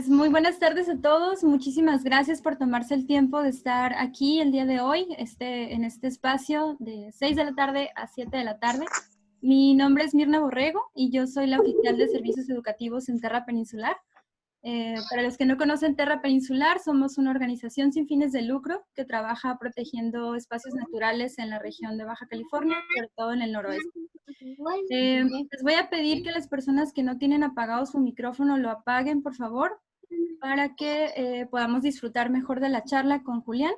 Muy buenas tardes a todos. Muchísimas gracias por tomarse el tiempo de estar aquí el día de hoy, en este espacio de 6 de la tarde a 7 de la tarde. Mi nombre es Mirna Borrego y yo soy la oficial de servicios educativos en Terra Peninsular. Para los que no conocen Terra Peninsular, somos una organización sin fines de lucro que trabaja protegiendo espacios naturales en la región de Baja California, sobre todo en el noroeste. Les voy a pedir que las personas que no tienen apagado su micrófono lo apaguen, por favor, para que podamos disfrutar mejor de la charla con Julián.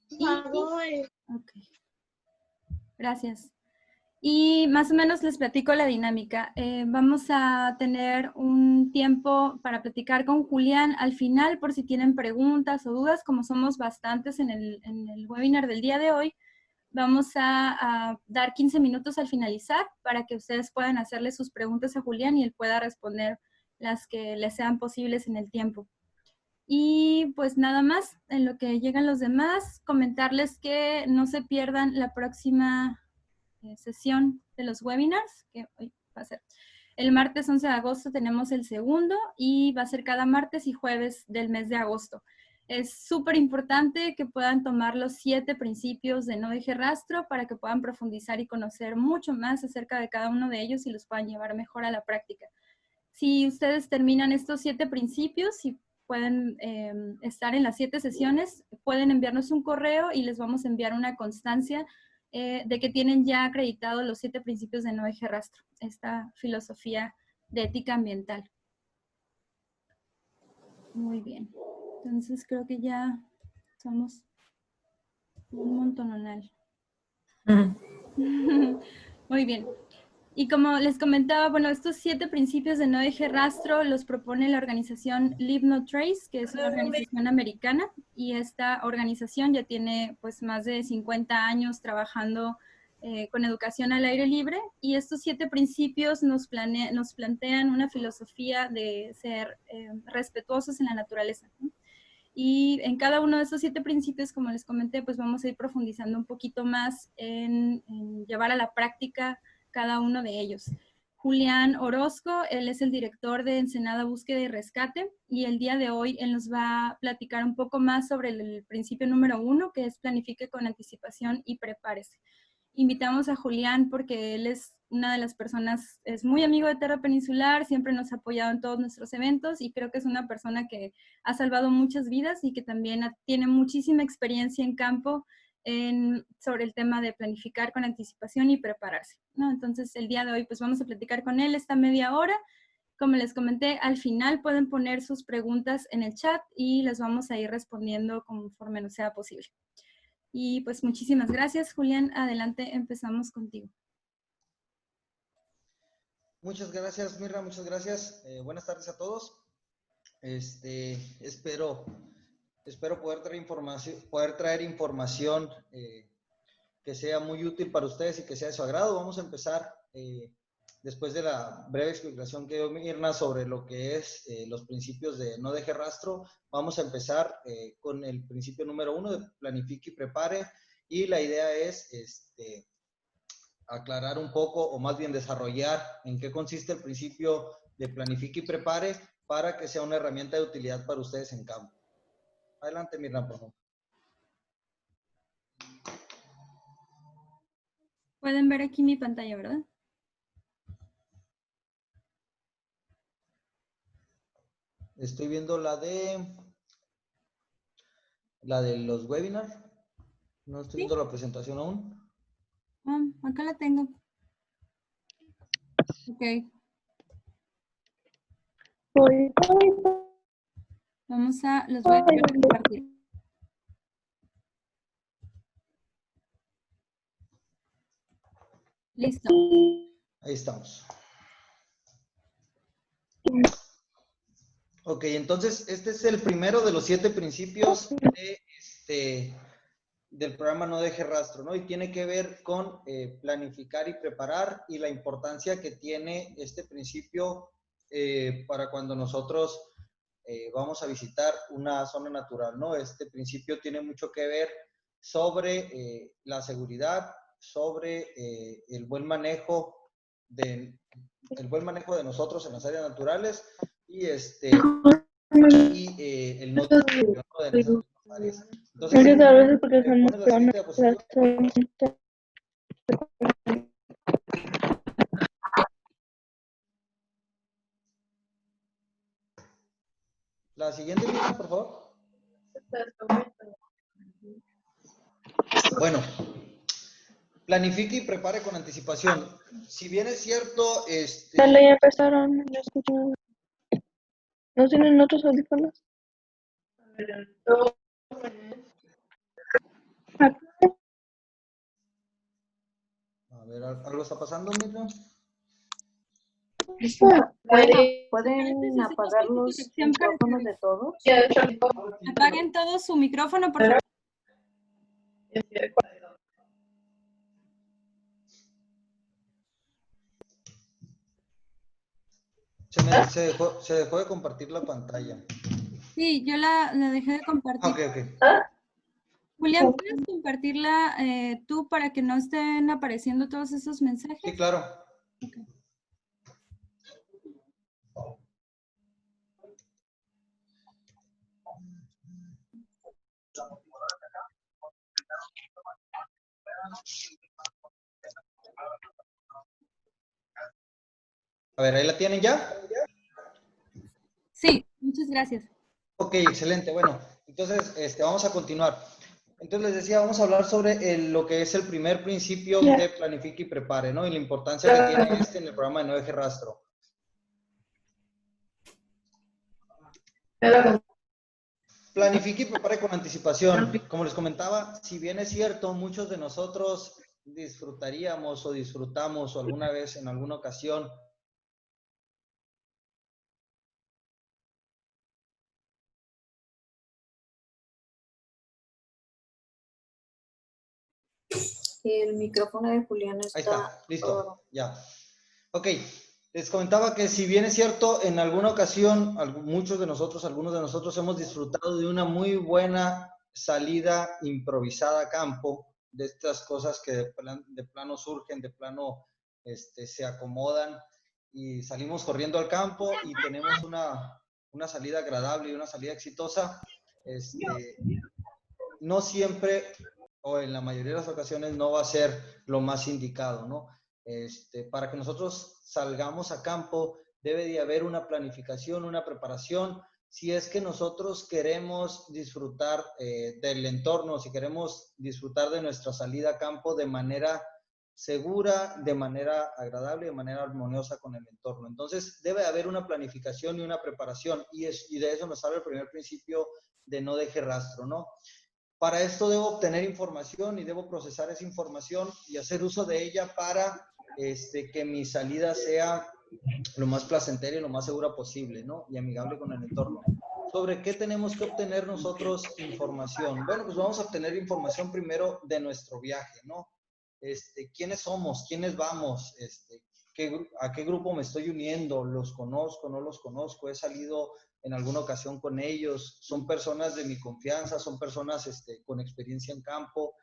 Okay. Gracias. Y más o menos les platico la dinámica. Vamos a tener un tiempo para platicar con Julián al final, por si tienen preguntas o dudas, como somos bastantes en el webinar del día de hoy. Vamos a dar 15 minutos al finalizar para que ustedes puedan hacerle sus preguntas a Julián y él pueda responder las que les sean posibles en el tiempo. Y pues nada más, en lo que llegan los demás, comentarles que no se pierdan la próxima sesión de los webinars, que hoy va a ser el martes 11 de agosto, tenemos el segundo y va a ser cada martes y jueves del mes de agosto. Es súper importante que puedan tomar los 7 principios de No Deje Rastro para que puedan profundizar y conocer mucho más acerca de cada uno de ellos y los puedan llevar mejor a la práctica. Si ustedes terminan estos 7 principios y pueden estar en las 7 sesiones, pueden enviarnos un correo y les vamos a enviar una constancia de que tienen ya acreditados los 7 principios de No Deje Rastro, esta filosofía de ética ambiental. Muy bien. Entonces creo que ya somos un montononal. Muy bien. Y como les comentaba, bueno, estos 7 principios de No Deje Rastro los propone la organización Leave No Trace, que es una organización americana, y esta organización ya tiene pues más de 50 años trabajando con educación al aire libre, y estos 7 principios nos plantean una filosofía de ser respetuosos en la naturaleza, ¿no? Y en cada uno de esos 7 principios, como les comenté, pues vamos a ir profundizando un poquito más en llevar a la práctica cada uno de ellos. Julián Orozco, él es el director de Ensenada Búsqueda y Rescate, y el día de hoy él nos va a platicar un poco más sobre el principio número 1, que es planifique con anticipación y prepárese. Invitamos a Julián porque él es una de las personas, es muy amigo de Terra Peninsular, siempre nos ha apoyado en todos nuestros eventos y creo que es una persona que ha salvado muchas vidas y que también tiene muchísima experiencia en campo sobre el tema de planificar con anticipación y prepararse, ¿no? Entonces el día de hoy pues vamos a platicar con él esta media hora. Como les comenté, al final pueden poner sus preguntas en el chat y las vamos a ir respondiendo conforme nos sea posible. Y pues muchísimas gracias, Julián. Adelante, empezamos contigo. Muchas gracias, Mirra, muchas gracias. Buenas tardes a todos. Espero poder traer información que sea muy útil para ustedes y que sea de su agrado. Vamos a empezar después de la breve explicación que dio Mirna sobre lo que es los principios de No Deje Rastro. Vamos a empezar con el principio número 1 de planifique y prepare, y la idea es aclarar un poco, o más bien desarrollar en qué consiste el principio de planifique y prepare para que sea una herramienta de utilidad para ustedes en campo. Adelante, Mirna, por favor. Pueden ver aquí mi pantalla, ¿verdad? Estoy viendo la de los webinars. No estoy viendo la presentación aún. Acá la tengo. Ok. Los voy a compartir. Listo. Ahí estamos. Ok, entonces este es el primero de los 7 principios del programa No Deje Rastro, ¿no? Y tiene que ver con planificar y preparar, y la importancia que tiene este principio para cuando nosotros vamos a visitar una zona natural, ¿no? Este principio tiene mucho que ver sobre la seguridad, sobre el buen manejo de nosotros en las áreas naturales, y esas áreas. Entonces, Muchas veces porque le somos pones la siguiente diapositiva. La siguiente, Miriam, por favor. Bueno, planifique y prepare con anticipación. Si bien es cierto, Dale, ya empezaron, no escucho nada. ¿No tienen otros audífonos? a ver, ¿algo está pasando, Miriam? ¿Pueden apagar los micrófonos de todos? Apaguen todos su micrófono, por favor. Se dejó de compartir la pantalla. Sí, yo la dejé de compartir. Ok, ok. Julián, ¿puedes compartirla tú para que no estén apareciendo todos esos mensajes? Sí, claro. Okay. A ver, ¿ahí la tienen ya? Sí, muchas gracias. Ok, excelente. Bueno, entonces vamos a continuar. Entonces les decía, vamos a hablar sobre lo que es el primer principio de planifique y prepare, ¿no? Y la importancia que tiene en el programa de No Deje Rastro. Planifique y prepare con anticipación. Como les comentaba, si bien es cierto, muchos de nosotros disfrutaríamos o disfrutamos o alguna vez, en alguna ocasión, El micrófono de Julián ahí está... está, listo, ya. Ok, les comentaba que si bien es cierto, en alguna ocasión, muchos de nosotros, algunos de nosotros hemos disfrutado de una muy buena salida improvisada a campo, de estas cosas que de plano surgen, de plano se acomodan y salimos corriendo al campo y tenemos una salida agradable y una salida exitosa. No siempre o en la mayoría de las ocasiones no va a ser lo más indicado, ¿no? Para que nosotros salgamos a campo debe de haber una planificación, una preparación. Si es que nosotros queremos disfrutar del entorno, si queremos disfrutar de nuestra salida a campo de manera segura, de manera agradable, de manera armoniosa con el entorno. Entonces debe haber una planificación y una preparación y de eso nos habla el primer principio de no deje rastro, ¿no? Para esto debo obtener información y debo procesar esa información y hacer uso de ella para que mi salida sea lo más placentera y lo más segura posible, ¿no? Y amigable con el entorno. ¿Sobre qué tenemos que obtener nosotros información? Bueno, pues vamos a obtener información primero de nuestro viaje, ¿no? ¿Quiénes somos? ¿Quiénes vamos? ¿A qué grupo me estoy uniendo? ¿Los conozco? ¿No los conozco? ¿He salido en alguna ocasión con ellos? ¿Son personas de mi confianza? ¿Son personas con experiencia en campo?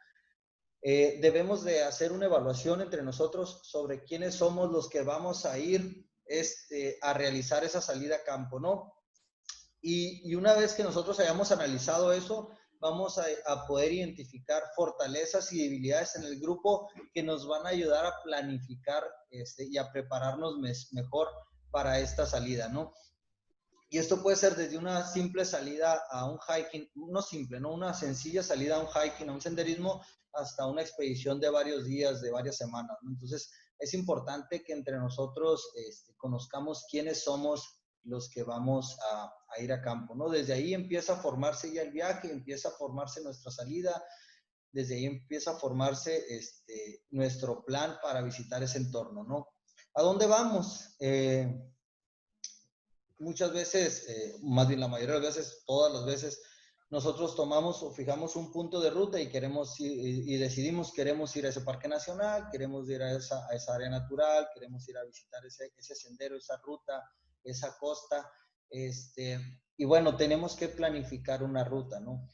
Debemos de hacer una evaluación entre nosotros sobre quiénes somos los que vamos a ir a realizar esa salida a campo, ¿no? Y una vez que nosotros hayamos analizado eso, vamos a poder identificar fortalezas y debilidades en el grupo que nos van a ayudar a planificar y a prepararnos mejor para esta salida, ¿no? Y esto puede ser desde una simple salida a un hiking, no simple, ¿no? Una sencilla salida a un hiking, a un senderismo, hasta una expedición de varios días, de varias semanas, ¿no? Entonces, es importante que entre nosotros conozcamos quiénes somos los que vamos a ir a campo, ¿no? Desde ahí empieza a formarse ya el viaje, empieza a formarse nuestra salida, desde ahí empieza a formarse nuestro plan para visitar ese entorno, ¿no? ¿A dónde vamos? Muchas veces, más bien la mayoría de las veces, todas las veces, nosotros tomamos o fijamos un punto de ruta y queremos y decidimos queremos ir a ese parque nacional, queremos ir a esa área natural, queremos ir a visitar ese sendero, esa ruta, esa costa, y bueno, tenemos que planificar una ruta, ¿no?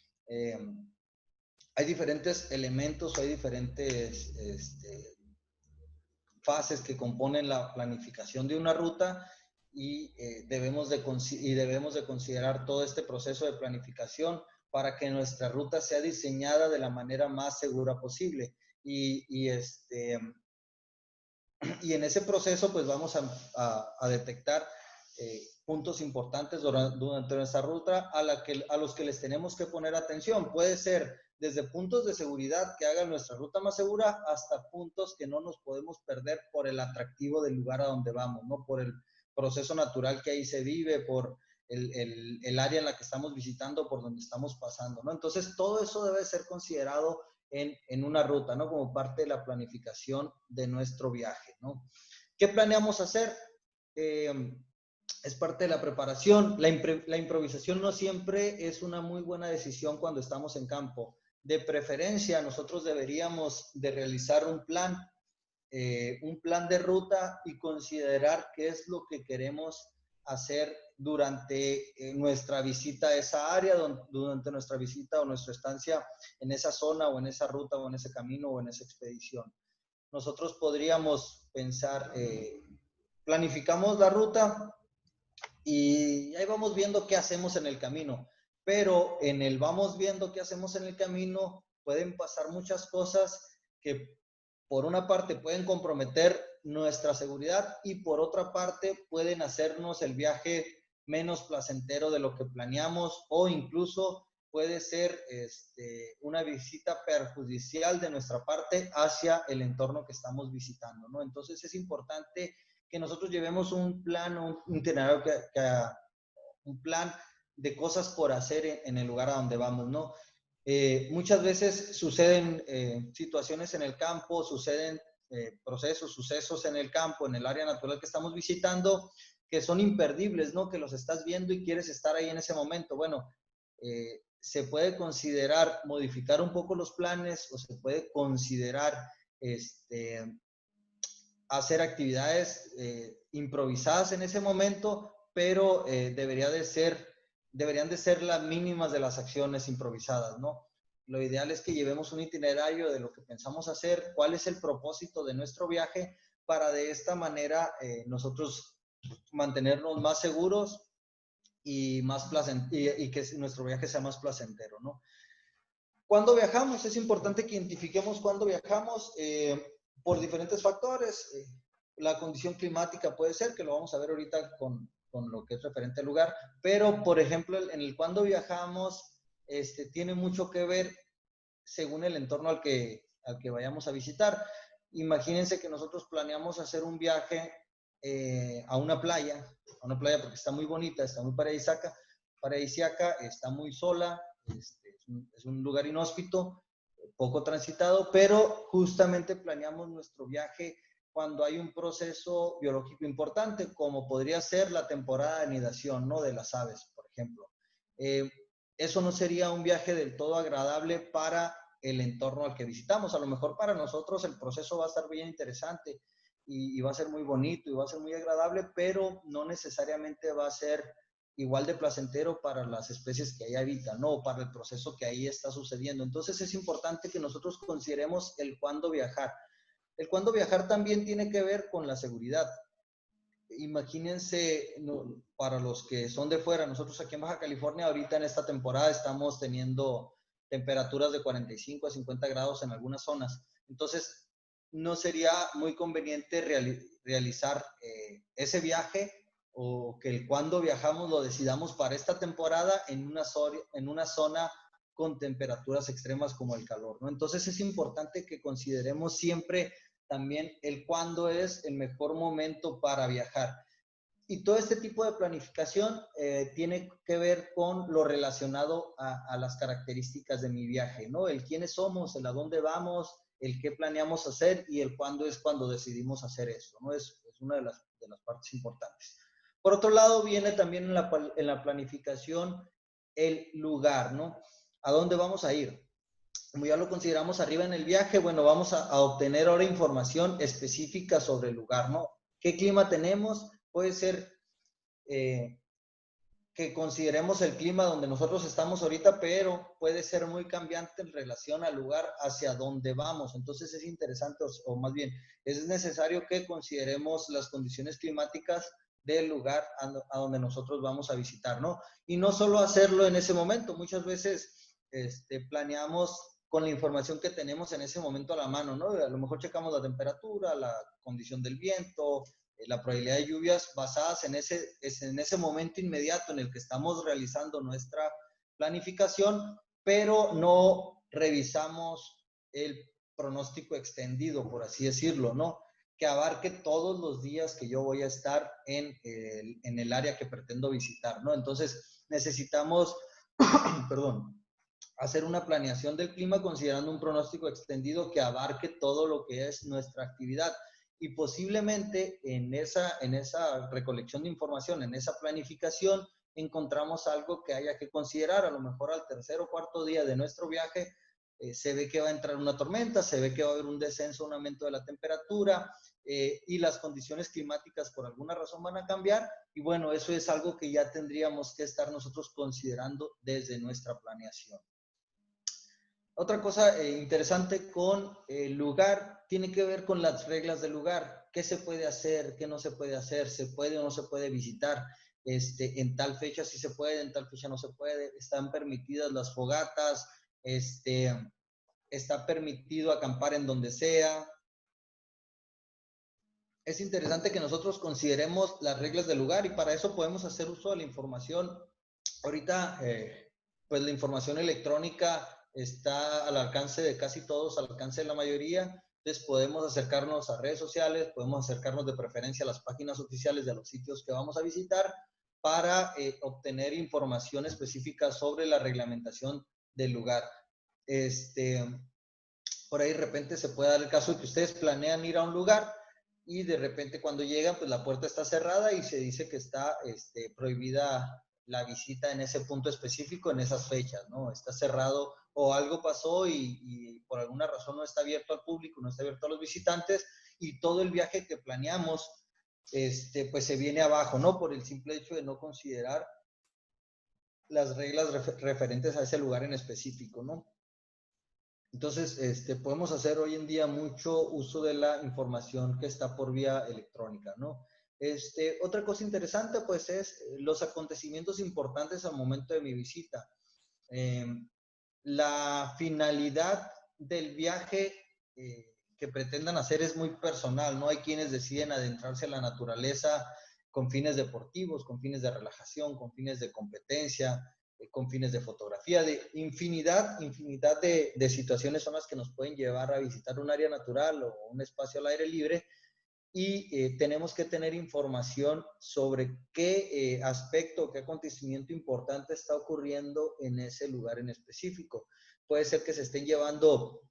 Hay diferentes elementos, hay diferentes fases que componen la planificación de una ruta y debemos de considerar todo este proceso de planificación para que nuestra ruta sea diseñada de la manera más segura posible. Y en ese proceso pues vamos a detectar puntos importantes durante nuestra ruta a los que les tenemos que poner atención. Puede ser desde puntos de seguridad que hagan nuestra ruta más segura hasta puntos que no nos podemos perder por el atractivo del lugar a donde vamos, ¿no? Por el proceso natural que ahí se vive, por el área en la que estamos visitando, por donde estamos pasando, ¿no? Entonces, todo eso debe ser considerado en una ruta, ¿no? Como parte de la planificación de nuestro viaje, ¿no? ¿Qué planeamos hacer? Es parte de la preparación. La improvisación no siempre es una muy buena decisión cuando estamos en campo. De preferencia, nosotros deberíamos de realizar un plan de ruta y considerar qué es lo que queremos hacer durante nuestra visita a esa área, durante nuestra visita o nuestra estancia en esa zona o en esa ruta o en ese camino o en esa expedición. Nosotros podríamos pensar, planificamos la ruta y ahí vamos viendo qué hacemos en el camino, pero en el vamos viendo qué hacemos en el camino pueden pasar muchas cosas que por una parte pueden comprometer nuestra seguridad y por otra parte pueden hacernos el viaje menos placentero de lo que planeamos, o incluso puede ser una visita perjudicial de nuestra parte hacia el entorno que estamos visitando, ¿no? Entonces es importante que nosotros llevemos un plan, un itinerario, un plan de cosas por hacer en el lugar a donde vamos, ¿no? Muchas veces suceden situaciones en el campo, suceden procesos, sucesos en el campo, en el área natural que estamos visitando, que son imperdibles, ¿no? Que los estás viendo y quieres estar ahí en ese momento. Bueno, se puede considerar modificar un poco los planes, o se puede considerar hacer actividades improvisadas en ese momento, pero deberían de ser las mínimas de las acciones improvisadas, ¿no? Lo ideal es que llevemos un itinerario de lo que pensamos hacer, cuál es el propósito de nuestro viaje, para de esta manera nosotros mantenernos más seguros y que nuestro viaje sea más placentero, ¿no? ¿Cuándo viajamos? Es importante que identifiquemos cuándo viajamos por diferentes factores. La condición climática puede ser, que lo vamos a ver ahorita con lo que es referente al lugar, pero por ejemplo en el cuándo viajamos tiene mucho que ver según el entorno al que vayamos a visitar. Imagínense que nosotros planeamos hacer un viaje a una playa porque está muy bonita, está muy paradisíaca, está muy sola, es un lugar inhóspito, poco transitado, pero justamente planeamos nuestro viaje cuando hay un proceso biológico importante, como podría ser la temporada de anidación, ¿no? De las aves, por ejemplo. Eso no sería un viaje del todo agradable para el entorno al que visitamos. A lo mejor para nosotros el proceso va a estar bien interesante y va a ser muy bonito y va a ser muy agradable, pero no necesariamente va a ser igual de placentero para las especies que ahí habitan, ¿no? O para el proceso que ahí está sucediendo. Entonces es importante que nosotros consideremos el cuándo viajar. El cuándo viajar también tiene que ver con la seguridad. Imagínense, para los que son de fuera, nosotros aquí en Baja California ahorita en esta temporada estamos teniendo temperaturas de 45 a 50 grados en algunas zonas. Entonces, no sería muy conveniente realizar ese viaje, o que el cuándo viajamos lo decidamos para esta temporada en una zona con temperaturas extremas como el calor, ¿no? Entonces es importante que consideremos siempre también el cuándo es el mejor momento para viajar. Y todo este tipo de planificación tiene que ver con lo relacionado a las características de mi viaje, ¿no? El quiénes somos, el a dónde vamos, el qué planeamos hacer y el cuándo es cuando decidimos hacer eso, ¿no? Es una de las partes importantes. Por otro lado, viene también en la planificación el lugar, ¿no? ¿A dónde vamos a ir? Como ya lo consideramos arriba en el viaje, bueno, vamos a obtener ahora información específica sobre el lugar, ¿no? ¿Qué clima tenemos? Puede ser que consideremos el clima donde nosotros estamos ahorita, pero puede ser muy cambiante en relación al lugar hacia donde vamos. Entonces es interesante, o más bien, es necesario que consideremos las condiciones climáticas del lugar a donde nosotros vamos a visitar, ¿no? Y no solo hacerlo en ese momento, muchas veces planeamos con la información que tenemos en ese momento a la mano, ¿no? A lo mejor checamos la temperatura, la condición del viento, la probabilidad de lluvias basadas en ese momento inmediato en el que estamos realizando nuestra planificación, pero no revisamos el pronóstico extendido, por así decirlo, ¿no? Que abarque todos los días que yo voy a estar en el área que pretendo visitar, ¿no? Entonces, necesitamos, perdón, hacer una planeación del clima considerando un pronóstico extendido que abarque todo lo que es nuestra actividad. Y posiblemente en esa recolección de información, en esa planificación, encontramos algo que haya que considerar. A lo mejor al tercer o cuarto día de nuestro viaje, se ve que va a entrar una tormenta, se ve que va a haber un descenso, un aumento de la temperatura, y las condiciones climáticas por alguna razón van a cambiar. Y bueno, eso es algo que ya tendríamos que estar nosotros considerando desde nuestra planeación. Otra cosa interesante con el lugar tiene que ver con las reglas del lugar. ¿Qué se puede hacer? ¿Qué no se puede hacer? ¿Se puede o no se puede visitar? En tal fecha sí se puede, en tal fecha no se puede. Están permitidas las fogatas. Está permitido acampar en donde sea. Es interesante que nosotros consideremos las reglas del lugar y para eso podemos hacer uso de la información. Ahorita, pues la información electrónica está al alcance de casi todos, al alcance de la mayoría. Entonces podemos acercarnos a redes sociales, podemos acercarnos de preferencia a las páginas oficiales de los sitios que vamos a visitar para obtener información específica sobre la reglamentación del lugar. Por ahí de repente se puede dar el caso de que ustedes planean ir a un lugar y de repente cuando llegan, pues la puerta está cerrada y se dice que está prohibida la visita en ese punto específico, en esas fechas, ¿no? Está cerrado o algo pasó y por alguna razón no está abierto al público, no está abierto a los visitantes y todo el viaje que planeamos, pues se viene abajo, ¿no? Por el simple hecho de no considerar las reglas referentes a ese lugar en específico, ¿no? Entonces, podemos hacer hoy en día mucho uso de la información que está por vía electrónica, ¿no? Otra cosa interesante, pues, es los acontecimientos importantes al momento de mi visita. La finalidad del viaje que pretendan hacer es muy personal, ¿no? Hay quienes deciden adentrarse a la naturaleza con fines deportivos, con fines de relajación, con fines de competencia, con fines de fotografía, de infinidad de situaciones son las que nos pueden llevar a visitar un área natural o un espacio al aire libre y tenemos que tener información sobre qué aspecto, qué acontecimiento importante está ocurriendo en ese lugar en específico. Puede ser que se estén llevando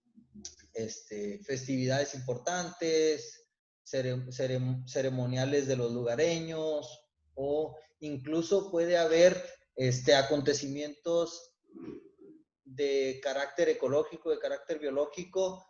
festividades importantes, ceremoniales de los lugareños o incluso puede haber acontecimientos de carácter ecológico, de carácter biológico,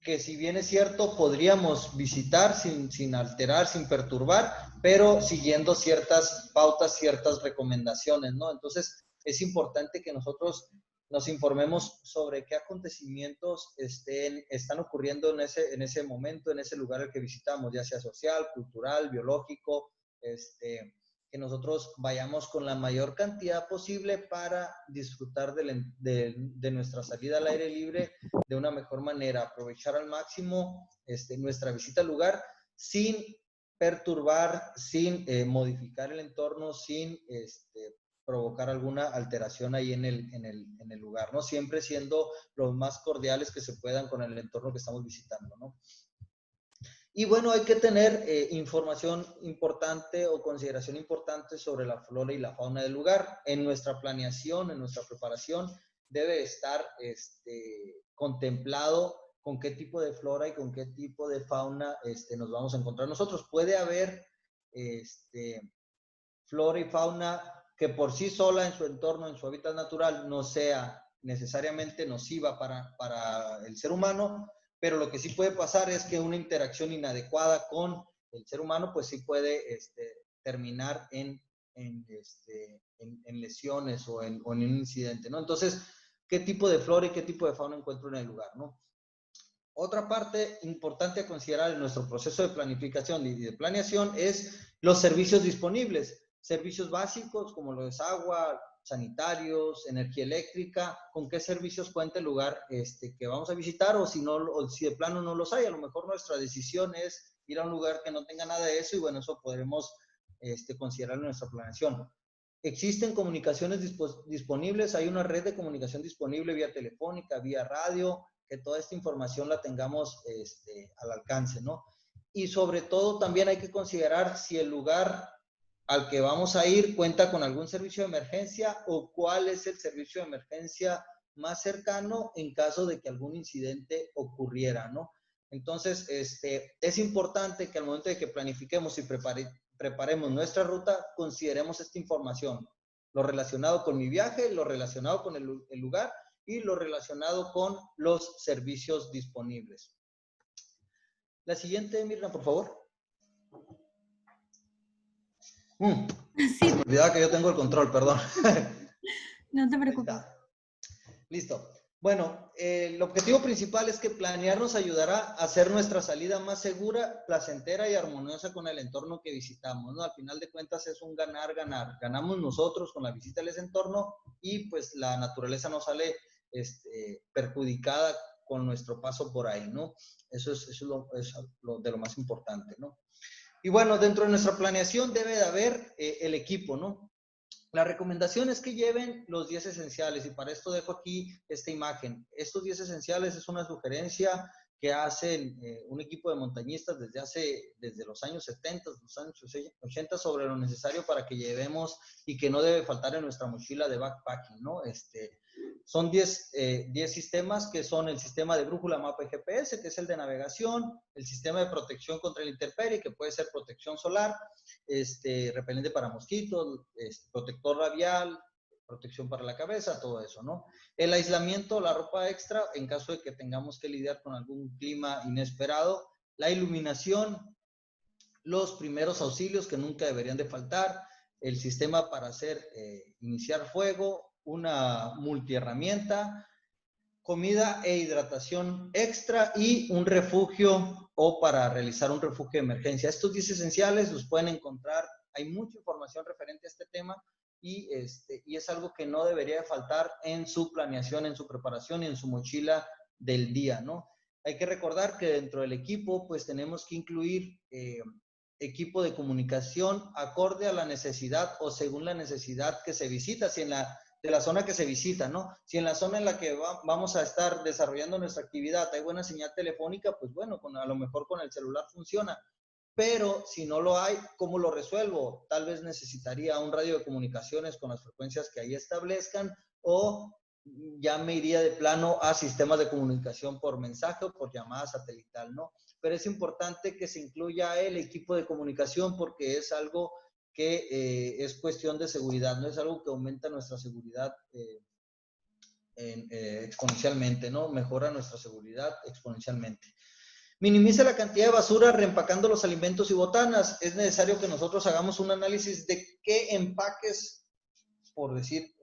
que si bien es cierto, podríamos visitar sin alterar, sin perturbar, pero siguiendo ciertas pautas, ciertas recomendaciones, ¿no? Entonces, es importante que nosotros nos informemos sobre qué acontecimientos están ocurriendo en ese momento, en ese lugar al que visitamos, ya sea social, cultural, biológico, que nosotros vayamos con la mayor cantidad posible para disfrutar de nuestra salida al aire libre de una mejor manera, aprovechar al máximo nuestra visita al lugar sin perturbar, sin modificar el entorno, sin provocar alguna alteración ahí en el lugar, ¿no? Siempre siendo los más cordiales que se puedan con el entorno que estamos visitando, ¿no? Y bueno, hay que tener información importante o consideración importante sobre la flora y la fauna del lugar. En nuestra planeación, en nuestra preparación, debe estar contemplado con qué tipo de flora y con qué tipo de fauna nos vamos a encontrar nosotros. Puede haber flora y fauna que por sí sola en su entorno, en su hábitat natural, no sea necesariamente nociva para el ser humano, pero lo que sí puede pasar es que una interacción inadecuada con el ser humano, pues sí puede terminar en lesiones o en un incidente, ¿no? Entonces, ¿qué tipo de flora y qué tipo de fauna encuentro en el lugar, no? Otra parte importante a considerar en nuestro proceso de planificación y de planeación es los servicios disponibles. Servicios básicos como lo es agua, sanitarios, energía eléctrica, con qué servicios cuenta el lugar que vamos a visitar, o si de plano no los hay. A lo mejor nuestra decisión es ir a un lugar que no tenga nada de eso, y bueno, eso podremos considerar en nuestra planeación. Existen comunicaciones disponibles, hay una red de comunicación disponible vía telefónica, vía radio, que toda esta información la tengamos al alcance, ¿no? Y sobre todo también hay que considerar si el lugar al que vamos a ir cuenta con algún servicio de emergencia, o cuál es el servicio de emergencia más cercano en caso de que algún incidente ocurriera, ¿no? Entonces, es importante que al momento de que planifiquemos y preparemos nuestra ruta, consideremos esta información, lo relacionado con mi viaje, lo relacionado con el lugar y lo relacionado con los servicios disponibles. La siguiente, Mirna, por favor. Sí. Se me olvidaba que yo tengo el control, perdón. No te preocupes. Listo. Bueno, el objetivo principal es que planear nos ayudará a hacer nuestra salida más segura, placentera y armoniosa con el entorno que visitamos, ¿no? Al final de cuentas es un ganar-ganar. Ganamos nosotros con la visita a ese entorno, y pues la naturaleza no sale perjudicada con nuestro paso por ahí, ¿no? Eso es lo de lo más importante, ¿no? Y bueno, dentro de nuestra planeación debe de haber el equipo, ¿no? La recomendación es que lleven los 10 esenciales, y para esto dejo aquí esta imagen. Estos 10 esenciales es una sugerencia que hacen un equipo de montañistas desde los años 70, los años 80, sobre lo necesario para que llevemos y que no debe faltar en nuestra mochila de backpacking, ¿no? Son 10 sistemas, que son el sistema de brújula, mapa y GPS, que es el de navegación, el sistema de protección contra la intemperie, que puede ser protección solar, repelente para mosquitos, protector labial, protección para la cabeza, todo eso, ¿no? El aislamiento, la ropa extra en caso de que tengamos que lidiar con algún clima inesperado, la iluminación, los primeros auxilios que nunca deberían de faltar, el sistema para iniciar fuego, una multiherramienta, comida e hidratación extra, y un refugio o para realizar un refugio de emergencia. Estos 10 esenciales los pueden encontrar, hay mucha información referente a este tema, y es algo que no debería de faltar en su planeación, en su preparación y en su mochila del día, ¿no? Hay que recordar que dentro del equipo pues tenemos que incluir equipo de comunicación acorde a la necesidad o según la necesidad que se visita, de la zona que se visita, ¿no? Si en la zona en la que vamos a estar desarrollando nuestra actividad hay buena señal telefónica, pues bueno, a lo mejor con el celular funciona. Pero si no lo hay, ¿cómo lo resuelvo? Tal vez necesitaría un radio de comunicaciones con las frecuencias que ahí establezcan, o ya me iría de plano a sistemas de comunicación por mensaje o por llamada satelital, ¿no? Pero es importante que se incluya el equipo de comunicación, porque es algo que es cuestión de seguridad, no es algo que aumenta nuestra seguridad exponencialmente, ¿no? Mejora nuestra seguridad exponencialmente. Minimiza la cantidad de basura reempacando los alimentos y botanas. Es necesario que nosotros hagamos un análisis de qué empaques, por decir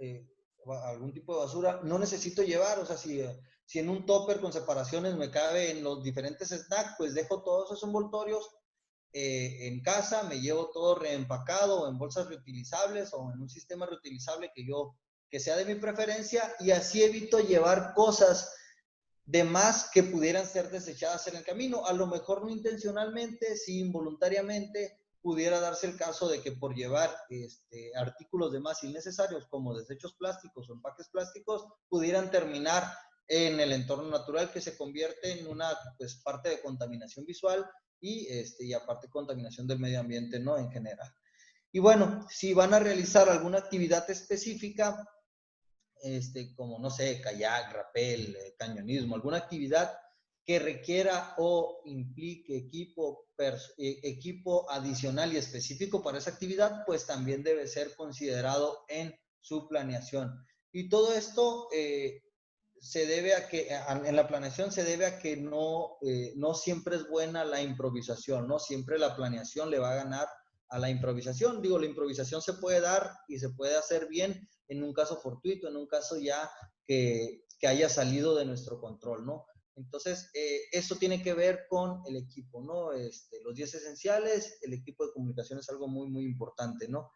algún tipo de basura, no necesito llevar. O sea, si en un topper con separaciones me cabe en los diferentes snacks, pues dejo todos esos envoltorios en casa, me llevo todo reempacado, o en bolsas reutilizables, o en un sistema reutilizable que sea de mi preferencia, y así evito llevar cosas de más que pudieran ser desechadas en el camino. A lo mejor no intencionalmente, sí involuntariamente, pudiera darse el caso de que por llevar artículos de más innecesarios como desechos plásticos o empaques plásticos pudieran terminar en el entorno natural, que se convierte en una parte de contaminación visual y aparte contaminación del medio ambiente, ¿no? En general. Y bueno, si van a realizar alguna actividad específica, como, no sé, kayak, rappel, cañonismo, alguna actividad que requiera o implique equipo adicional y específico para esa actividad, pues también debe ser considerado en su planeación. Y todo esto se debe a que, en la planeación se debe a que no siempre es buena la improvisación, no siempre la planeación le va a ganar a la improvisación. Digo, la improvisación se puede dar y se puede hacer bien en un caso fortuito, en un caso ya que haya salido de nuestro control, ¿no? Entonces, eso tiene que ver con el equipo, ¿no? Los 10 esenciales, el equipo de comunicación es algo muy, muy importante, ¿no?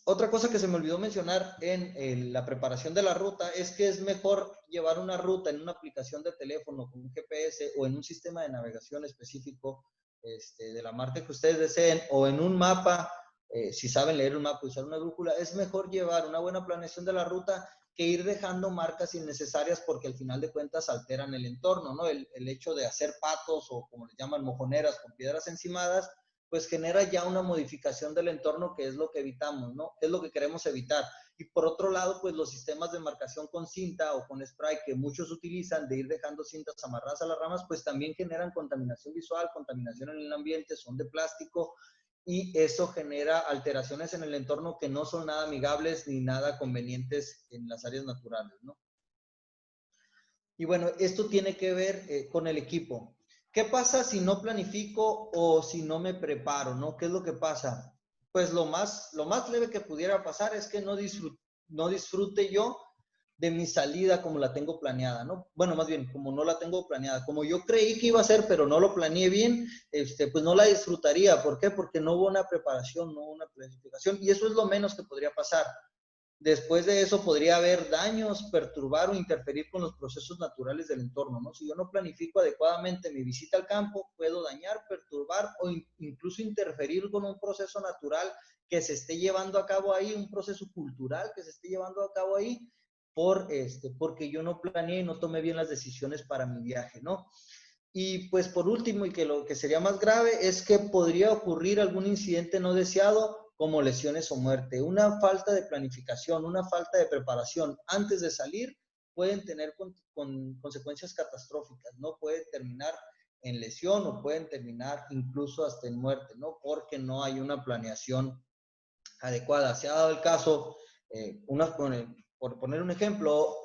Otra cosa que se me olvidó mencionar en la preparación de la ruta es que es mejor llevar una ruta en una aplicación de teléfono con un GPS o en un sistema de navegación específico de la marca que ustedes deseen, o en un mapa, si saben leer un mapa y usar una brújula. Es mejor llevar una buena planeación de la ruta que ir dejando marcas innecesarias, porque al final de cuentas alteran el entorno, ¿no? El hecho de hacer patos, o como les llaman, mojoneras con piedras encimadas, pues genera ya una modificación del entorno, que es lo que evitamos, ¿no? Es lo que queremos evitar. Y por otro lado, pues los sistemas de marcación con cinta o con spray que muchos utilizan, de ir dejando cintas amarradas a las ramas, pues también generan contaminación visual, contaminación en el ambiente, son de plástico, y eso genera alteraciones en el entorno que no son nada amigables ni nada convenientes en las áreas naturales, ¿no? Y bueno, esto tiene que ver con el equipo. ¿Qué pasa si no planifico o si no me preparo, no? ¿Qué es lo que pasa? Pues lo más leve que pudiera pasar es que no disfrute yo de mi salida como la tengo planeada, ¿no? Bueno, más bien, como no la tengo planeada. Como yo creí que iba a ser, pero no lo planeé bien, pues no la disfrutaría. ¿Por qué? Porque no hubo una preparación, no hubo una planificación. Y eso es lo menos que podría pasar. Después de eso podría haber daños, perturbar o interferir con los procesos naturales del entorno, ¿no? Si yo no planifico adecuadamente mi visita al campo, puedo dañar, perturbar o incluso interferir con un proceso natural que se esté llevando a cabo ahí, un proceso cultural que se esté llevando a cabo ahí, porque yo no planeé y no tomé bien las decisiones para mi viaje, ¿no? Y pues por último, y que lo que sería más grave, es que podría ocurrir algún incidente no deseado, como lesiones o muerte. Una falta de planificación, una falta de preparación antes de salir pueden tener con consecuencias catastróficas, ¿no? Puede terminar en lesión o pueden terminar incluso hasta en muerte, ¿no? Porque no hay una planeación adecuada. Se ha dado el caso, por poner un ejemplo,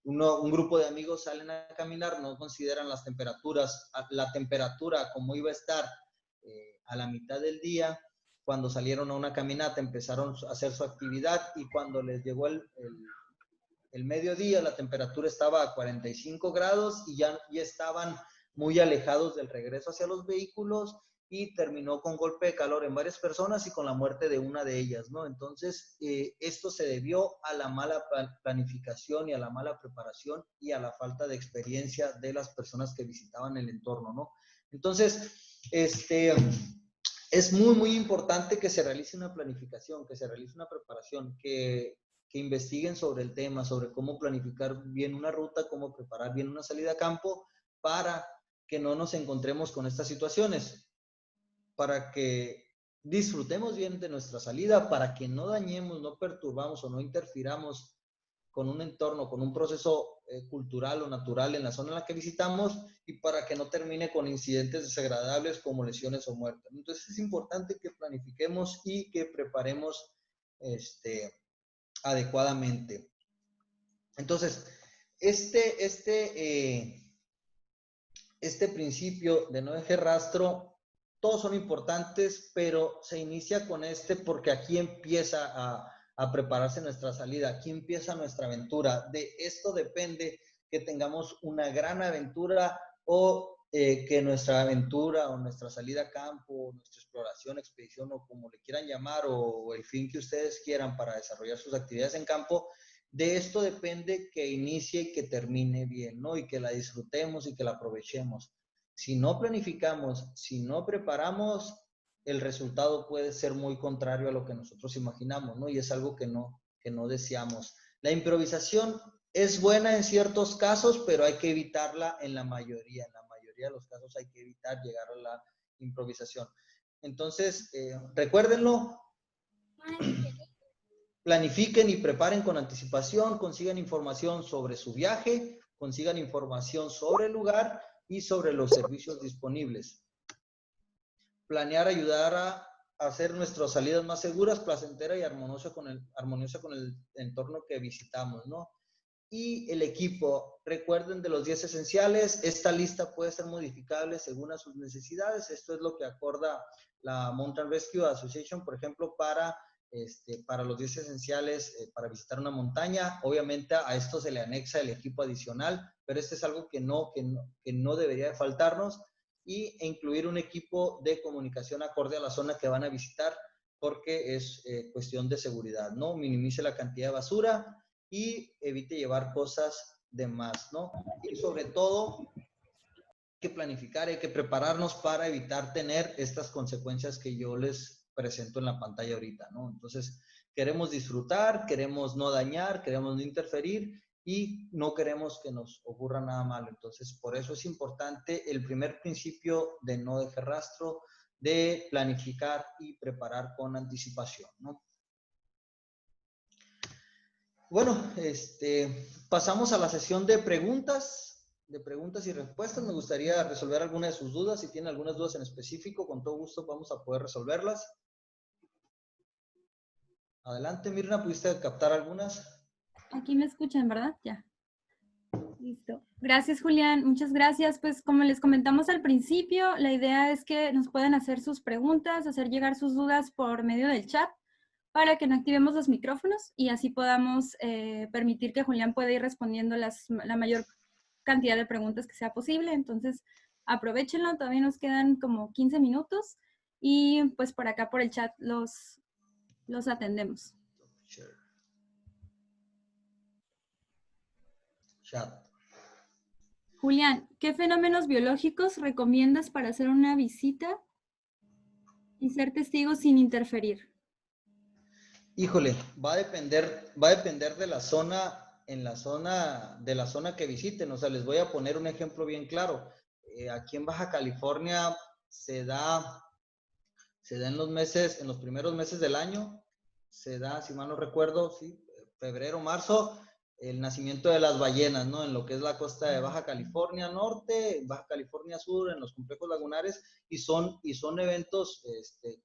un grupo de amigos salen a caminar, no consideran las temperaturas, la temperatura como iba a estar a la mitad del día. Cuando salieron a una caminata empezaron a hacer su actividad, y cuando les llegó el mediodía, la temperatura estaba a 45 grados y ya estaban muy alejados del regreso hacia los vehículos, y terminó con golpe de calor en varias personas y con la muerte de una de ellas, ¿no? Entonces, esto se debió a la mala planificación y a la mala preparación y a la falta de experiencia de las personas que visitaban el entorno, ¿no? Entonces, es muy, muy importante que se realice una planificación, que se realice una preparación, que investiguen sobre el tema, sobre cómo planificar bien una ruta, cómo preparar bien una salida a campo, para que no nos encontremos con estas situaciones, para que disfrutemos bien de nuestra salida, para que no dañemos, no perturbamos o no interfiramos con un entorno, con un proceso cultural o natural en la zona en la que visitamos, y para que no termine con incidentes desagradables como lesiones o muertes. Entonces es importante que planifiquemos y que preparemos adecuadamente. Entonces, este principio de no dejar rastro, todos son importantes, pero se inicia con porque aquí empieza a prepararse nuestra salida, aquí empieza nuestra aventura. De esto depende que tengamos una gran aventura, o que nuestra aventura o nuestra salida a campo, nuestra exploración, expedición, o como le quieran llamar, o el fin que ustedes quieran para desarrollar sus actividades en campo, de esto depende que inicie y que termine bien, ¿no? Y que la disfrutemos y que la aprovechemos. Si no planificamos, si no preparamos, el resultado puede ser muy contrario a lo que nosotros imaginamos, ¿no? Y es algo que no deseamos. La improvisación es buena en ciertos casos, pero hay que evitarla en la mayoría. En la mayoría de los casos hay que evitar llegar a la improvisación. Entonces, recuérdenlo. Planifiquen y preparen con anticipación, consigan información sobre su viaje, consigan información sobre el lugar y sobre los servicios disponibles. Planear ayudará a hacer nuestras salidas más seguras, placenteras y armoniosa con el entorno que visitamos, ¿no? Y el equipo, recuerden de los 10 esenciales. Esta lista puede ser modificable según a sus necesidades. Esto es lo que acorda la Mountain Rescue Association, por ejemplo, para para los 10 esenciales para visitar una montaña. Obviamente a esto se le anexa el equipo adicional, pero este es algo que no debería de faltarnos, e incluir un equipo de comunicación acorde a la zona que van a visitar, porque es cuestión de seguridad, ¿no? Minimice la cantidad de basura y evite llevar cosas de más, ¿no? Y sobre todo, hay que planificar, hay que prepararnos para evitar tener estas consecuencias que yo les presento en la pantalla ahorita, ¿no? Entonces, queremos disfrutar, queremos no dañar, queremos no interferir y no queremos que nos ocurra nada malo. Entonces, por eso es importante el primer principio de no dejar rastro, de planificar y preparar con anticipación, ¿no? Bueno, pasamos a la sesión de preguntas y respuestas. Me gustaría resolver alguna de sus dudas. Si tienen algunas dudas en específico, con todo gusto vamos a poder resolverlas. Adelante, Mirna, ¿pudiste captar algunas? Aquí me escuchan, ¿verdad? Ya. Listo. Gracias, Julián. Muchas gracias. Pues como les comentamos al principio, la idea es que nos puedan hacer sus preguntas, hacer llegar sus dudas por medio del chat para que no activemos los micrófonos y así podamos permitir que Julián pueda ir respondiendo la mayor cantidad de preguntas que sea posible. Entonces, aprovechenlo. Todavía nos quedan como 15 minutos y pues por acá por el chat los atendemos. Chat. Julián, ¿qué fenómenos biológicos recomiendas para hacer una visita y ser testigo sin interferir? Híjole, va a depender de la zona, de la zona que visiten. O sea, les voy a poner un ejemplo bien claro. Aquí en Baja California se da en los primeros meses del año, se da, si mal no recuerdo, sí, febrero, marzo, el nacimiento de las ballenas, ¿no? En lo que es la costa de Baja California Norte, Baja California Sur, en los complejos lagunares, y son eventos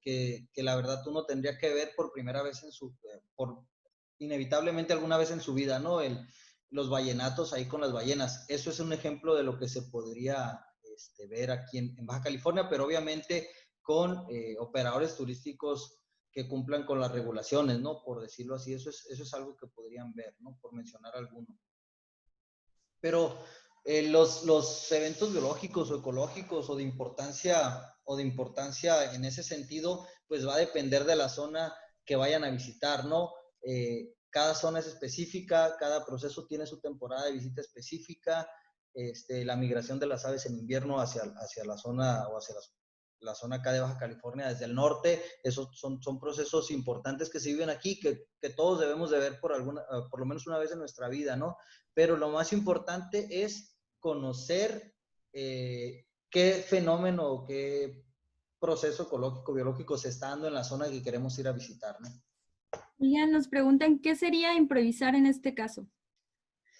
que la verdad uno tendría que ver por primera vez inevitablemente alguna vez en su vida, ¿no? Los ballenatos ahí con las ballenas. Eso es un ejemplo de lo que se podría ver aquí en Baja California, pero obviamente con operadores turísticos que cumplan con las regulaciones, ¿no? Por decirlo así, eso es algo que podrían ver, ¿no? Por mencionar alguno. Pero los eventos biológicos o ecológicos o de importancia en ese sentido, pues va a depender de la zona que vayan a visitar, ¿no? Cada zona es específica, cada proceso tiene su temporada de visita específica, la migración de las aves en invierno hacia la zona o hacia la zona acá de Baja California desde el norte, esos son procesos importantes que se viven aquí, que todos debemos de ver por lo menos una vez en nuestra vida, ¿no? Pero lo más importante es conocer qué fenómeno o qué proceso ecológico, biológico se está dando en la zona que queremos ir a visitar, ¿no? Julián, nos preguntan, ¿qué sería improvisar en este caso?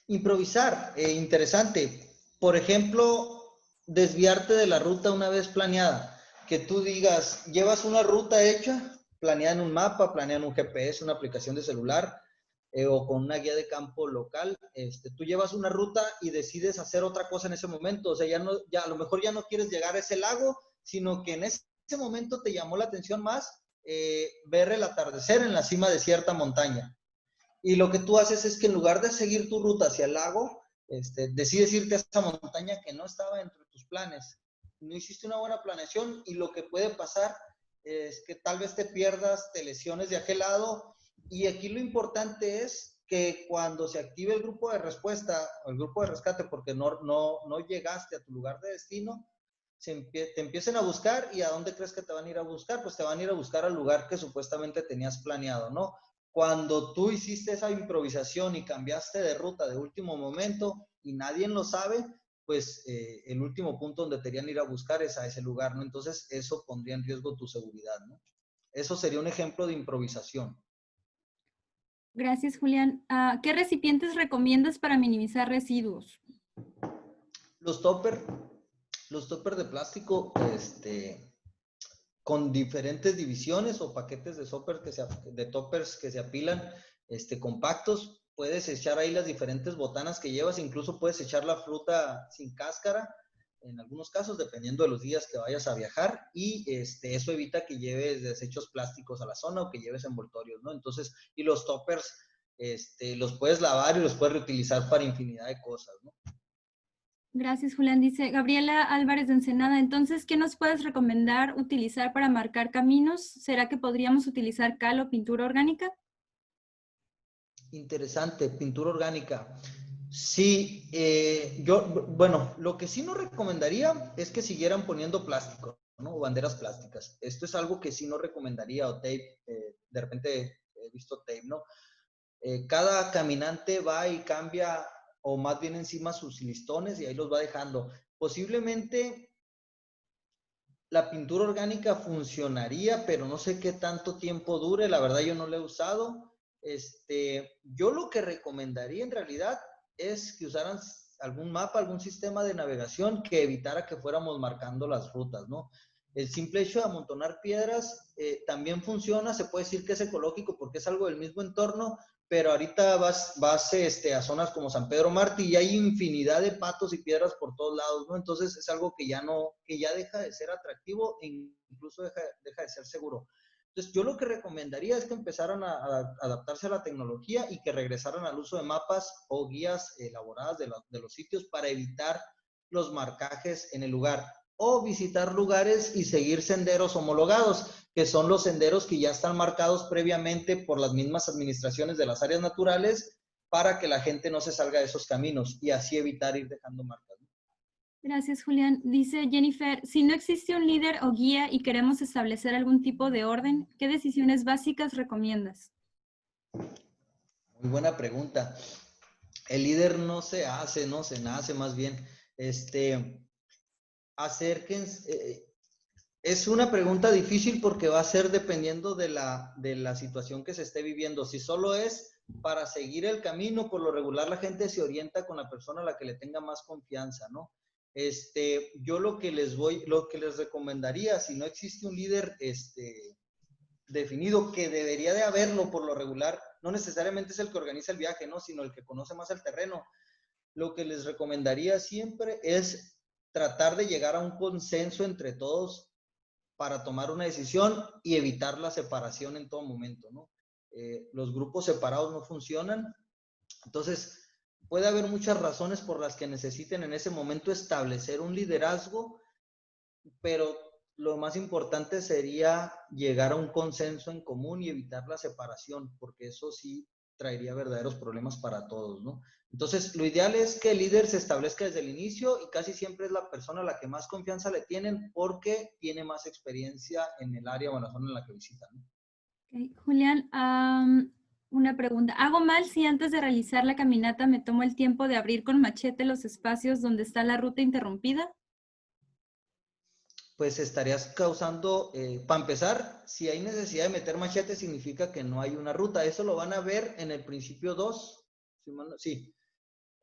Improvisar, interesante. Por ejemplo, desviarte de la ruta una vez planeada. Que tú digas, llevas una ruta hecha, planeada en un mapa, planeada en un GPS, una aplicación de celular, o con una guía de campo local. Tú llevas una ruta y decides hacer otra cosa en ese momento. O sea, ya a lo mejor ya no quieres llegar a ese lago, sino que en ese momento te llamó la atención más ver el atardecer en la cima de cierta montaña. Y lo que tú haces es que en lugar de seguir tu ruta hacia el lago, decides irte a esa montaña que no estaba dentro de tus planes. No hiciste una buena planeación y lo que puede pasar es que tal vez te pierdas, te lesiones de aquel lado. Y aquí lo importante es que cuando se active el grupo de respuesta o el grupo de rescate porque no llegaste a tu lugar de destino, te empiecen a buscar. ¿Y a dónde crees que te van a ir a buscar? Pues te van a ir a buscar al lugar que supuestamente tenías planeado, ¿no? Cuando tú hiciste esa improvisación y cambiaste de ruta de último momento y nadie lo sabe, pues el último punto donde te irían ir a buscar es a ese lugar, ¿no? Entonces eso pondría en riesgo tu seguridad, ¿no? Eso sería un ejemplo de improvisación. Gracias, Julián. ¿Qué recipientes recomiendas para minimizar residuos? Los toppers de plástico, con diferentes divisiones o paquetes de toppers que se apilan, compactos. Puedes echar ahí las diferentes botanas que llevas, incluso puedes echar la fruta sin cáscara, en algunos casos, dependiendo de los días que vayas a viajar, y eso evita que lleves desechos plásticos a la zona o que lleves envoltorios, ¿no? Entonces, y los toppers, los puedes lavar y los puedes reutilizar para infinidad de cosas, ¿no? Gracias, Julián. Dice Gabriela Álvarez de Ensenada. Entonces, ¿qué nos puedes recomendar utilizar para marcar caminos? ¿Será que podríamos utilizar cal o pintura orgánica? Interesante, pintura orgánica. Sí, bueno, lo que sí no recomendaría es que siguieran poniendo plástico, ¿no? O banderas plásticas. Esto es algo que sí no recomendaría, o tape, de repente he visto tape, ¿no? Cada caminante va y cambia, o más bien encima sus listones y ahí los va dejando. Posiblemente la pintura orgánica funcionaría, pero no sé qué tanto tiempo dure, la verdad yo no la he usado. Yo lo que recomendaría en realidad es que usaran algún mapa, algún sistema de navegación que evitara que fuéramos marcando las rutas, ¿no? El simple hecho de amontonar piedras también funciona, se puede decir que es ecológico porque es algo del mismo entorno, pero ahorita vas a zonas como San Pedro Martí y hay infinidad de patos y piedras por todos lados, ¿no? Entonces es algo que ya deja de ser atractivo e incluso deja de ser seguro. Entonces yo lo que recomendaría es que empezaran a adaptarse a la tecnología y que regresaran al uso de mapas o guías elaboradas de los sitios para evitar los marcajes en el lugar, o visitar lugares y seguir senderos homologados, que son los senderos que ya están marcados previamente por las mismas administraciones de las áreas naturales para que la gente no se salga de esos caminos y así evitar ir dejando marcas. Gracias, Julián. Dice Jennifer, si no existe un líder o guía y queremos establecer algún tipo de orden, ¿qué decisiones básicas recomiendas? Muy buena pregunta. El líder no se hace, no se nace más bien. Acérquense. Es una pregunta difícil porque va a ser dependiendo de la situación que se esté viviendo. Si solo es para seguir el camino, por lo regular la gente se orienta con la persona a la que le tenga más confianza, ¿no? Yo lo que les recomendaría, si no existe un líder definido, que debería de haberlo por lo regular, no necesariamente es el que organiza el viaje, ¿no? Sino el que conoce más el terreno. Lo que les recomendaría siempre es tratar de llegar a un consenso entre todos para tomar una decisión y evitar la separación en todo momento, ¿no? Los grupos separados no funcionan, entonces puede haber muchas razones por las que necesiten en ese momento establecer un liderazgo, pero lo más importante sería llegar a un consenso en común y evitar la separación, porque eso sí traería verdaderos problemas para todos, ¿no? Entonces, lo ideal es que el líder se establezca desde el inicio y casi siempre es la persona a la que más confianza le tienen porque tiene más experiencia en el área o en la zona en la que visitan, ¿no? Okay. Julián, una pregunta. ¿Hago mal si antes de realizar la caminata me tomo el tiempo de abrir con machete los espacios donde está la ruta interrumpida? Pues estarías causando, para empezar, si hay necesidad de meter machete significa que no hay una ruta. Eso lo van a ver en el principio 2, sí,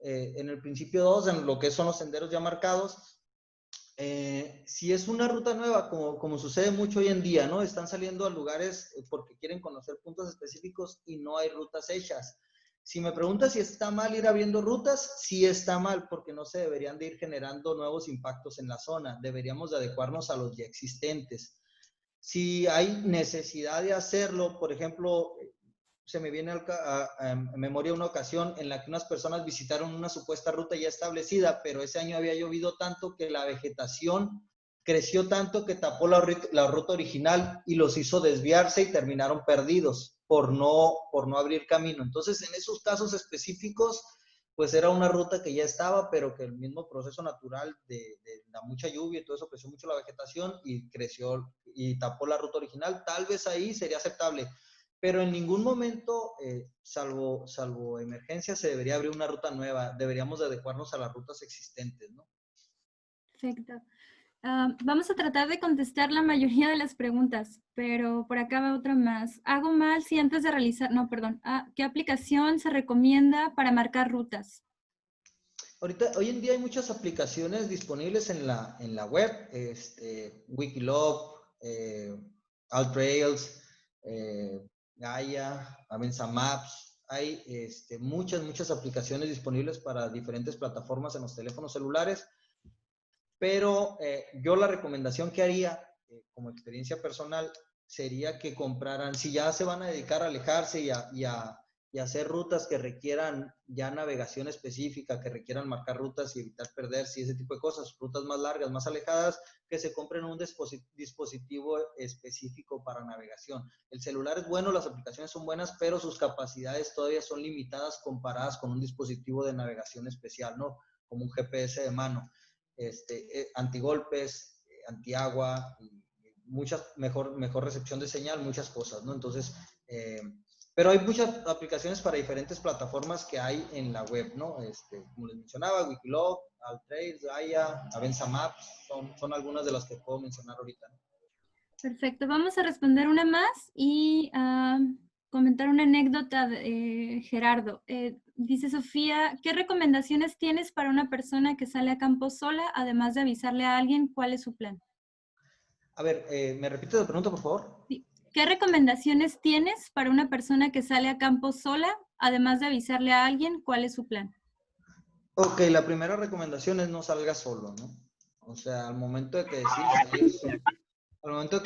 en el principio 2, en lo que son los senderos ya marcados. Si es una ruta nueva, como sucede mucho hoy en día, ¿no? Están saliendo a lugares porque quieren conocer puntos específicos y no hay rutas hechas. Si me preguntas si está mal ir abriendo rutas, sí está mal, porque no se deberían de ir generando nuevos impactos en la zona. Deberíamos de adecuarnos a los ya existentes. Si hay necesidad de hacerlo, por ejemplo, se me viene a memoria una ocasión en la que unas personas visitaron una supuesta ruta ya establecida, pero ese año había llovido tanto que la vegetación creció tanto que tapó la ruta original y los hizo desviarse y terminaron perdidos por no abrir camino. Entonces, en esos casos específicos, pues era una ruta que ya estaba, pero que el mismo proceso natural de la mucha lluvia y todo eso creció mucho la vegetación y creció y tapó la ruta original. Tal vez ahí sería aceptable, pero en ningún momento, salvo emergencia, se debería abrir una ruta nueva. Deberíamos de adecuarnos a las rutas existentes, ¿no? Perfecto. Vamos a tratar de contestar la mayoría de las preguntas, pero por acá va otra más. ¿Hago mal si antes de realizar, no, perdón, ¿qué aplicación se recomienda para marcar rutas? Hoy en día hay muchas aplicaciones disponibles en la web, Wikiloc, AllTrails, Gaia, Avenza Maps. Hay muchas aplicaciones disponibles para diferentes plataformas en los teléfonos celulares. pero yo la recomendación que haría como experiencia personal sería que compraran, si ya se van a dedicar a alejarse y a hacer rutas que requieran ya navegación específica, que requieran marcar rutas y evitar perderse y ese tipo de cosas, rutas más largas, más alejadas, que se compren un dispositivo específico para navegación. El celular es bueno, las aplicaciones son buenas, pero sus capacidades todavía son limitadas comparadas con un dispositivo de navegación especial, ¿no? Como un GPS de mano, antigolpes, antiagua, mejor recepción de señal, muchas cosas, ¿no? Entonces, pero hay muchas aplicaciones para diferentes plataformas que hay en la web, ¿no? Como les mencionaba, Wikiloc, Altrails, Gaia, Avenza Maps, son algunas de las que puedo mencionar ahorita, ¿no? Perfecto, vamos a responder una más y comentar una anécdota de Gerardo. Dice Sofía, ¿qué recomendaciones tienes para una persona que sale a campo sola, además de avisarle a alguien cuál es su plan? A ver, ¿me repite la pregunta, por favor? Sí. ¿Qué recomendaciones tienes para una persona que sale a campo sola, además de avisarle a alguien cuál es su plan? Ok, la primera recomendación es no salga solo, ¿no? O sea, al momento de que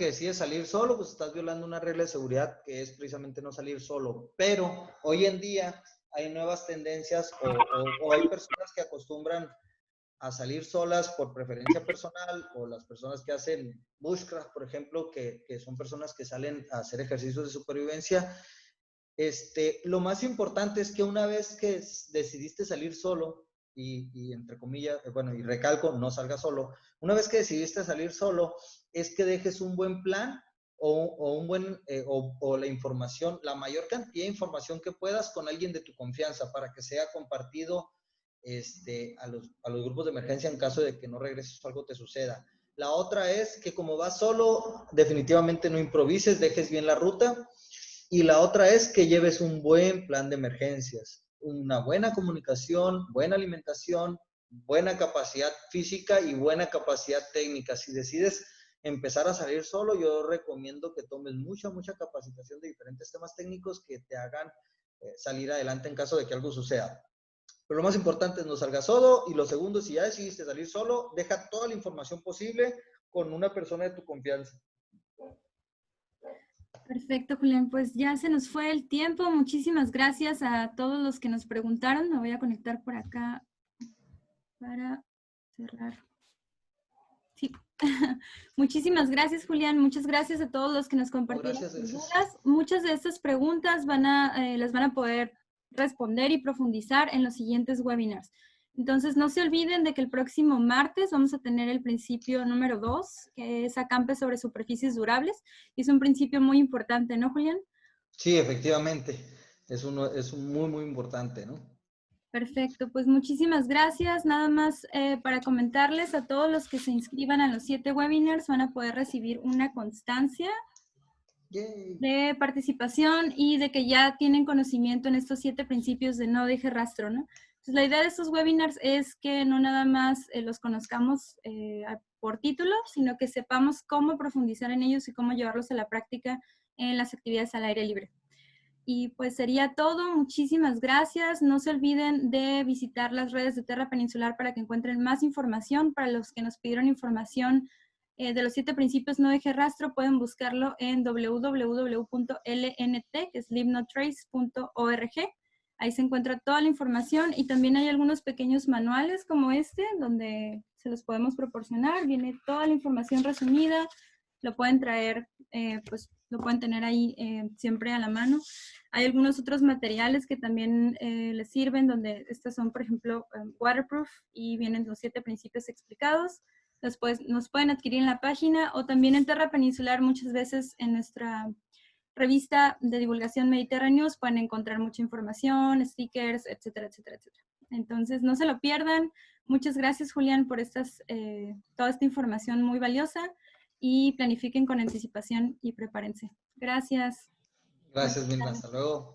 decides salir solo, pues estás violando una regla de seguridad que es precisamente no salir solo. Pero hoy en día hay nuevas tendencias o hay personas que acostumbran a salir solas por preferencia personal, o las personas que hacen bushcraft, por ejemplo, que son personas que salen a hacer ejercicios de supervivencia. Lo más importante es que una vez que decidiste salir solo, y entre comillas, bueno, y recalco, no salgas solo, una vez que decidiste salir solo, es que dejes un buen plan o la información, la mayor cantidad de información que puedas con alguien de tu confianza para que sea compartido a los grupos de emergencia en caso de que no regreses o algo te suceda. La otra es que como vas solo, definitivamente no improvises, dejes bien la ruta. Y la otra es que lleves un buen plan de emergencias, una buena comunicación, buena alimentación, buena capacidad física y buena capacidad técnica. Si decides empezar a salir solo, yo recomiendo que tomes mucha capacitación de diferentes temas técnicos que te hagan salir adelante en caso de que algo suceda. Pero lo más importante es no salgas solo, y lo segundo, si ya decidiste salir solo, deja toda la información posible con una persona de tu confianza. Perfecto, Julián. Pues ya se nos fue el tiempo. Muchísimas gracias a todos los que nos preguntaron. Me voy a conectar por acá para cerrar. Sí. Muchísimas gracias, Julián. Muchas gracias a todos los que nos compartieron sus dudas. Muchas de estas preguntas las van a poder responder y profundizar en los siguientes webinars. Entonces, no se olviden de que el próximo martes vamos a tener el principio número 2, que es acampe sobre superficies durables. Y es un principio muy importante, ¿no, Julián? Sí, efectivamente. Es muy importante, ¿no? Perfecto, pues muchísimas gracias. Nada más para comentarles a todos los que se inscriban a los 7 webinars van a poder recibir una constancia de participación y de que ya tienen conocimiento en estos 7 principios de no deje rastro, ¿no? Entonces, la idea de estos webinars es que no nada más los conozcamos por título, sino que sepamos cómo profundizar en ellos y cómo llevarlos a la práctica en las actividades al aire libre. Y pues sería todo. Muchísimas gracias. No se olviden de visitar las redes de Terra Peninsular para que encuentren más información. Para los que nos pidieron información de los 7 principios no deje rastro, pueden buscarlo en www.lnt, que es leave-no-trace.org. Ahí se encuentra toda la información y también hay algunos pequeños manuales como este, donde se los podemos proporcionar. Viene toda la información resumida. Lo pueden traer, pues lo pueden tener ahí siempre a la mano. Hay algunos otros materiales que también les sirven, donde estos son, por ejemplo, waterproof y vienen los 7 principios explicados. Después nos pueden adquirir en la página o también en Terra Peninsular. Muchas veces en nuestra revista de divulgación Mediterráneos pueden encontrar mucha información, stickers, etcétera, etcétera, etcétera. Entonces, no se lo pierdan. Muchas gracias, Julián, por toda esta información muy valiosa. Y planifiquen con anticipación y prepárense. Gracias. Gracias, Milda. Hasta luego.